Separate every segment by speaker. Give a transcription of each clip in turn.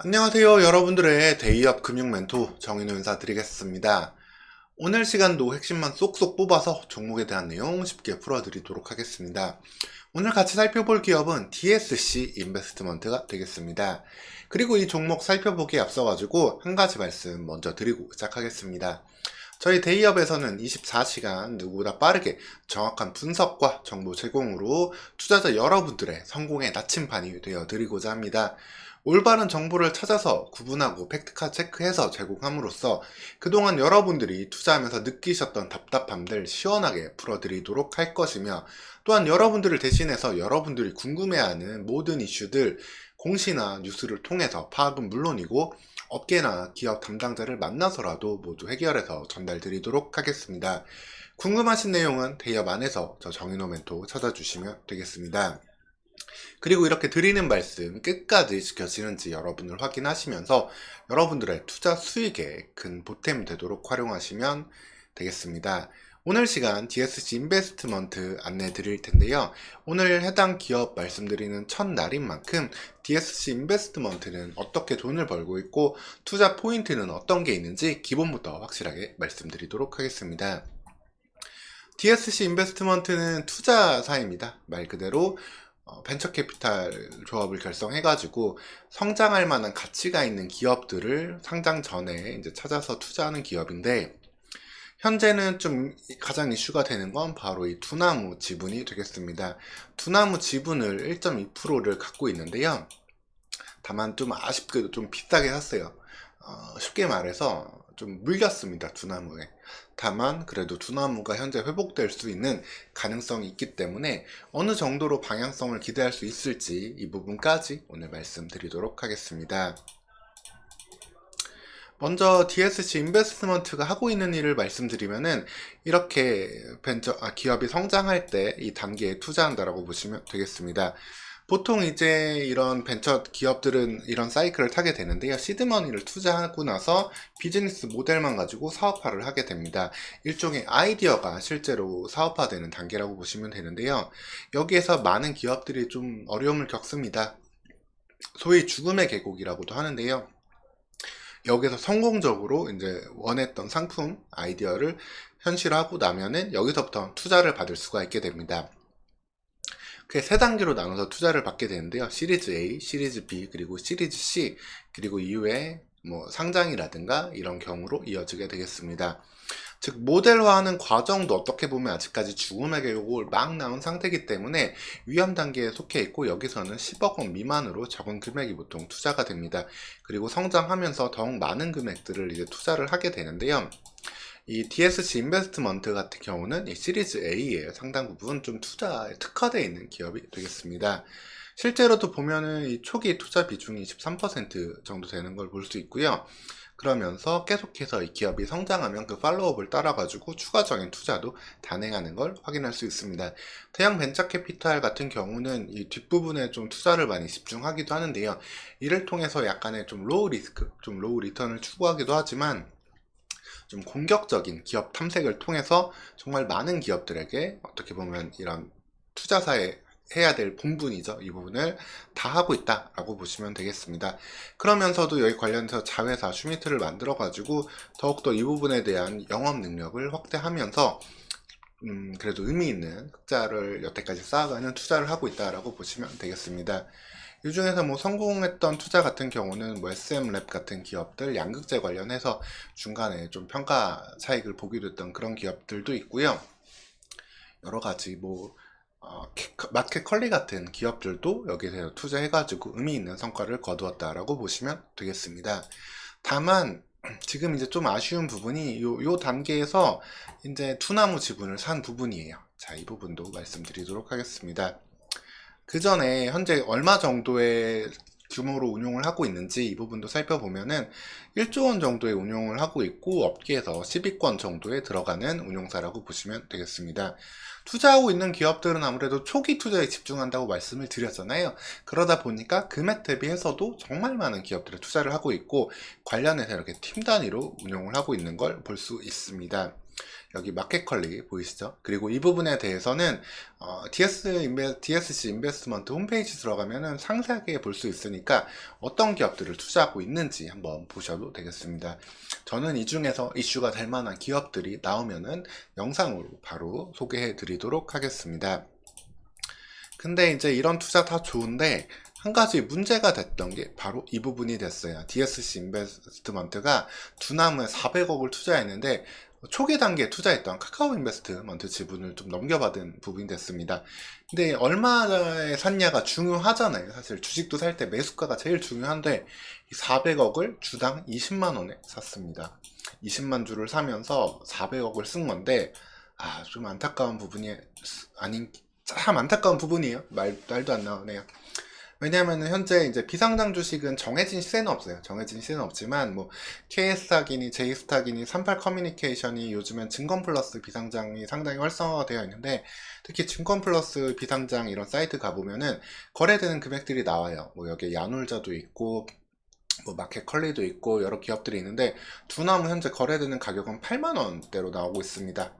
Speaker 1: 안녕하세요. 여러분들의 데이업 금융 멘토 정인호 인사드리겠습니다. 오늘 시간도 핵심만 쏙쏙 뽑아서 종목에 대한 내용 쉽게 풀어드리도록 하겠습니다. 오늘 같이 살펴볼 기업은 DSC 인베스트먼트가 되겠습니다. 그리고 이 종목 살펴보기에 앞서가지고 한 가지 말씀 먼저 드리고 시작하겠습니다. 저희 데이업에서는 24시간 누구보다 빠르게 정확한 분석과 정보 제공으로 투자자 여러분들의 성공의 나침반이 되어 드리고자 합니다. 올바른 정보를 찾아서 구분하고 팩트카 체크해서 제공함으로써 그동안 여러분들이 투자하면서 느끼셨던 답답함들 시원하게 풀어드리도록 할 것이며, 또한 여러분들을 대신해서 여러분들이 궁금해하는 모든 이슈들 공시나 뉴스를 통해서 파악은 물론이고 업계나 기업 담당자를 만나서라도 모두 해결해서 전달드리도록 하겠습니다. 궁금하신 내용은 대기업 안에서 저 정인호 멘토 찾아주시면 되겠습니다. 그리고 이렇게 드리는 말씀 끝까지 지켜지는지 여러분들 확인하시면서 여러분들의 투자 수익에 큰 보탬 되도록 활용하시면 되겠습니다. 오늘 시간 DSC 인베스트먼트 안내 드릴 텐데요. 오늘 해당 기업 말씀드리는 첫날인 만큼 DSC 인베스트먼트는 어떻게 돈을 벌고 있고 투자 포인트는 어떤 게 있는지 기본부터 확실하게 말씀드리도록 하겠습니다. DSC 인베스트먼트는 투자사입니다. 말 그대로 벤처 캐피탈 조합을 결성해가지고 성장할 만한 가치가 있는 기업들을 상장 전에 이제 찾아서 투자하는 기업인데, 현재는 좀 가장 이슈가 되는 건 바로 이 두나무 지분이 되겠습니다. 두나무 지분을 1.2%를 갖고 있는데요. 다만 좀 아쉽게도 좀 비싸게 샀어요. 쉽게 말해서 좀 물렸습니다, 두나무에. 다만 그래도 두나무가 현재 회복될 수 있는 가능성이 있기 때문에 어느 정도로 방향성을 기대할 수 있을지 이 부분까지 오늘 말씀드리도록 하겠습니다. 먼저 DSC 인베스트먼트가 하고 있는 일을 말씀드리면은, 이렇게 기업이 성장할 때 이 단계에 투자한다라고 보시면 되겠습니다. 보통 이제 이런 벤처 기업들은 이런 사이클을 타게 되는데요. 시드머니를 투자하고 나서 비즈니스 모델만 가지고 사업화를 하게 됩니다. 일종의 아이디어가 실제로 사업화되는 단계라고 보시면 되는데요. 여기에서 많은 기업들이 좀 어려움을 겪습니다. 소위 죽음의 계곡이라고도 하는데요. 여기서 성공적으로 이제 원했던 상품 아이디어를 현실화하고 나면은 여기서부터 투자를 받을 수가 있게 됩니다. 그게 세 단계로 나눠서 투자를 받게 되는데요. 시리즈 A, 시리즈 B, 그리고 시리즈 C, 그리고 이후에 뭐 상장이라든가 이런 경우로 이어지게 되겠습니다. 즉 모델화하는 과정도 어떻게 보면 아직까지 죽음의 계곡을 막 나온 상태이기 때문에 위험 단계에 속해 있고, 여기서는 10억 원 미만으로 적은 금액이 보통 투자가 됩니다. 그리고 성장하면서 더욱 많은 금액들을 이제 투자를 하게 되는데요. 이 DSC 인베스트먼트 같은 경우는 이 시리즈 A의 상당 부분 좀 투자에 특화되어 있는 기업이 되겠습니다. 실제로도 보면은 이 초기 투자 비중이 23% 정도 되는 걸 볼 수 있고요. 그러면서 계속해서 이 기업이 성장하면 그 팔로업을 따라가지고 추가적인 투자도 단행하는 걸 확인할 수 있습니다. 대형 벤처 캐피탈 같은 경우는 이 뒷부분에 좀 투자를 많이 집중하기도 하는데요. 이를 통해서 약간의 좀 로우 리스크, 좀 로우 리턴을 추구하기도 하지만, 좀 공격적인 기업 탐색을 통해서 정말 많은 기업들에게 어떻게 보면 이런 투자사에 해야 될 본분이죠. 이 부분을 다 하고 있다라고 보시면 되겠습니다. 그러면서도 여기 관련해서 자회사 슈미트를 만들어 가지고 더욱더 이 부분에 대한 영업 능력을 확대하면서 그래도 의미 있는 흑자를 여태까지 쌓아가는 투자를 하고 있다라고 보시면 되겠습니다. 이 중에서 뭐 성공했던 투자 같은 경우는 뭐 SM랩 같은 기업들, 양극재 관련해서 중간에 좀 평가 차익을 보기도 했던 그런 기업들도 있고요. 여러 가지 뭐 마켓컬리 같은 기업들도 여기서 투자해가지고 의미 있는 성과를 거두었다라고 보시면 되겠습니다. 다만 지금 이제 좀 아쉬운 부분이 요 단계에서 이제 투나무 지분을 산 부분이에요. 자, 이 부분도 말씀드리도록 하겠습니다. 그 전에 현재 얼마 정도의 규모로 운용을 하고 있는지 이 부분도 살펴보면은 1조 원 정도의 운용을 하고 있고, 업계에서 10위권 정도에 들어가는 운용사라고 보시면 되겠습니다. 투자하고 있는 기업들은 아무래도 초기 투자에 집중한다고 말씀을 드렸잖아요. 그러다 보니까 금액 대비해서도 정말 많은 기업들에 투자를 하고 있고, 관련해서 이렇게 팀 단위로 운용을 하고 있는 걸 볼 수 있습니다. 여기 마켓컬리 보이시죠? 그리고 이 부분에 대해서는 DSC 인베스트먼트 홈페이지 들어가면은 상세하게 볼 수 있으니까 어떤 기업들을 투자하고 있는지 한번 보셔도 되겠습니다. 저는 이 중에서 이슈가 될 만한 기업들이 나오면은 영상으로 바로 소개해 드리도록 하겠습니다. 근데 이제 이런 투자 다 좋은데 한 가지 문제가 됐던 게 바로 이 부분이 됐어요. DSC 인베스트먼트가 두나무에 400억을 투자했는데 초기 단계에 투자했던 카카오 인베스트먼트 지분을 좀 넘겨받은 부분이 됐습니다. 근데 얼마에 샀냐가 중요하잖아요. 사실 주식도 살 때 매수가가 제일 중요한데 400억을 주당 20만 원에 샀습니다. 20만 주를 사면서 400억을 쓴 건데 좀 안타까운 부분이 아닌 참 안타까운 부분이에요. 말도 안 나오네요. 왜냐하면 현재 이제 비상장 주식은 정해진 시세는 없어요. 정해진 시세는 없지만 뭐 KS탁이니 제이스탁이니 38커뮤니케이션이 요즘엔 증권플러스 비상장이 상당히 활성화가 되어 있는데 특히 증권플러스 비상장 이런 사이트 가보면은 거래되는 금액들이 나와요. 뭐 여기에 야놀자도 있고 뭐 마켓컬리도 있고 여러 기업들이 있는데 두나무 현재 거래되는 가격은 8만 원대로 나오고 있습니다.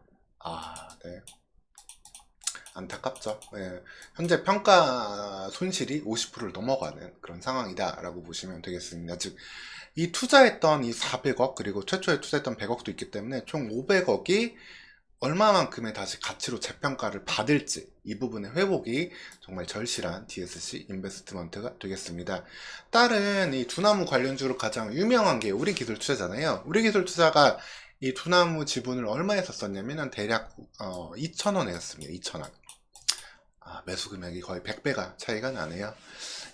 Speaker 1: 네. 안타깝죠. 예. 현재 평가 손실이 50%를 넘어가는 그런 상황이다 라고 보시면 되겠습니다. 즉 이 투자했던 이 400억 그리고 최초에 투자했던 100억도 있기 때문에 총 500억이 얼마만큼의 다시 가치로 재평가를 받을지 이 부분의 회복이 정말 절실한 DSC 인베스트먼트가 되겠습니다. 다른 이 두나무 관련주로 가장 유명한 게 우리기술투자잖아요. 우리기술투자가 이 두나무 지분을 얼마에 샀었냐면 대략 2,000원에 샀습니다. 2,000원. 매수 금액이 거의 100배가 차이가 나네요.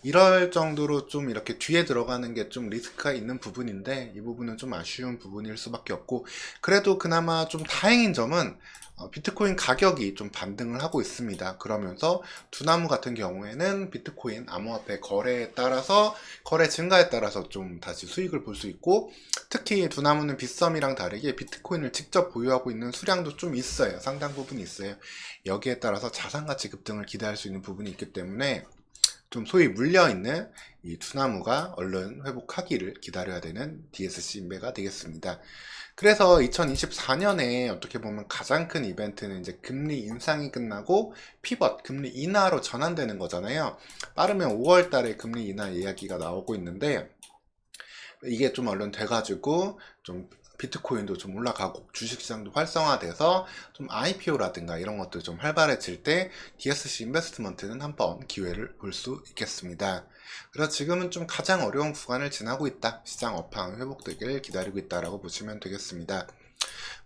Speaker 1: 이럴 정도로 좀 이렇게 뒤에 들어가는 게 좀 리스크가 있는 부분인데 이 부분은 좀 아쉬운 부분일 수밖에 없고 그래도 그나마 좀 다행인 점은 비트코인 가격이 좀 반등을 하고 있습니다. 그러면서 두나무 같은 경우에는 비트코인 암호화폐 거래 증가에 따라서 좀 다시 수익을 볼 수 있고 특히 두나무는 빗썸이랑 다르게 비트코인을 직접 보유하고 있는 수량도 좀 있어요. 상당 부분 있어요. 여기에 따라서 자산가치 급등을 기대할 수 있는 부분이 있기 때문에 좀 소위 물려있는 이 두나무가 얼른 회복하기를 기다려야 되는 DSC 인베가 되겠습니다. 그래서 2024년에 어떻게 보면 가장 큰 이벤트는 이제 금리 인상이 끝나고 피벗, 금리 인하로 전환되는 거잖아요. 빠르면 5월 달에 금리 인하 이야기가 나오고 있는데 이게 좀 얼른 돼가지고 좀 비트코인도 좀 올라가고 주식시장도 활성화돼서 좀 IPO라든가 이런 것도 좀 활발해질 때 DSC 인베스트먼트는 한번 기회를 볼 수 있겠습니다. 그래서 지금은 좀 가장 어려운 구간을 지나고 있다. 시장 업황 회복되길 기다리고 있다라고 보시면 되겠습니다.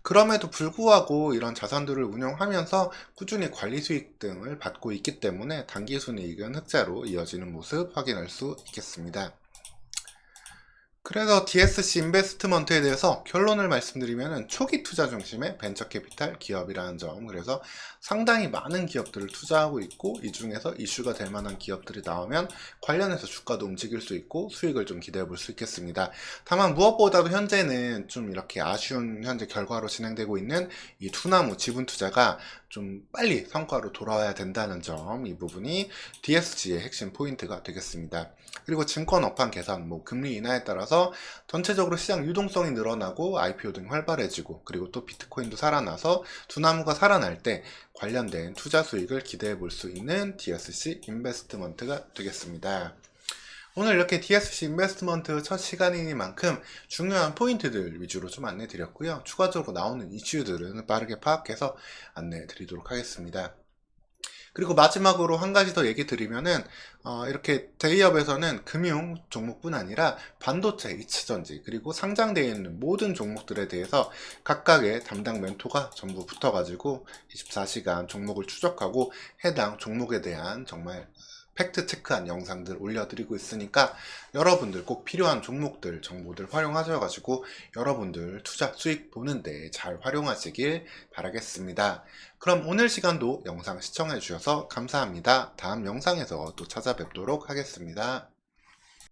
Speaker 1: 그럼에도 불구하고 이런 자산들을 운영하면서 꾸준히 관리 수익 등을 받고 있기 때문에 단기순이익은 흑자로 이어지는 모습 확인할 수 있겠습니다. 그래서 DSC 인베스트먼트에 대해서 결론을 말씀드리면 초기 투자 중심의 벤처캐피탈 기업이라는 점, 그래서 상당히 많은 기업들을 투자하고 있고 이 중에서 이슈가 될 만한 기업들이 나오면 관련해서 주가도 움직일 수 있고 수익을 좀 기대해 볼 수 있겠습니다. 다만 무엇보다도 현재는 좀 이렇게 아쉬운 현재 결과로 진행되고 있는 이 두나무 지분 투자가 좀 빨리 성과로 돌아와야 된다는 점, 이 부분이 DSG의 핵심 포인트가 되겠습니다. 그리고 증권 업황 개선, 금리 인하에 따라서 전체적으로 시장 유동성이 늘어나고 IPO 등이 활발해지고 그리고 또 비트코인도 살아나서 두나무가 살아날 때 관련된 투자 수익을 기대해 볼 수 있는 DSC 인베스트먼트가 되겠습니다. 오늘 이렇게 DSC 인베스트먼트 첫 시간이니만큼 중요한 포인트들 위주로 좀 안내 드렸고요. 추가적으로 나오는 이슈들은 빠르게 파악해서 안내 드리도록 하겠습니다. 그리고 마지막으로 한 가지 더 얘기 드리면은 이렇게 대기업에서는 금융 종목뿐 아니라 반도체, 이치전지 그리고 상장되어 있는 모든 종목들에 대해서 각각의 담당 멘토가 전부 붙어가지고 24시간 종목을 추적하고 해당 종목에 대한 정말 팩트 체크한 영상들 올려드리고 있으니까 여러분들 꼭 필요한 종목들, 정보들 활용하셔가지고 여러분들 투자 수익 보는데 잘 활용하시길 바라겠습니다. 그럼 오늘 시간도 영상 시청해주셔서 감사합니다. 다음 영상에서 또 찾아뵙도록 하겠습니다.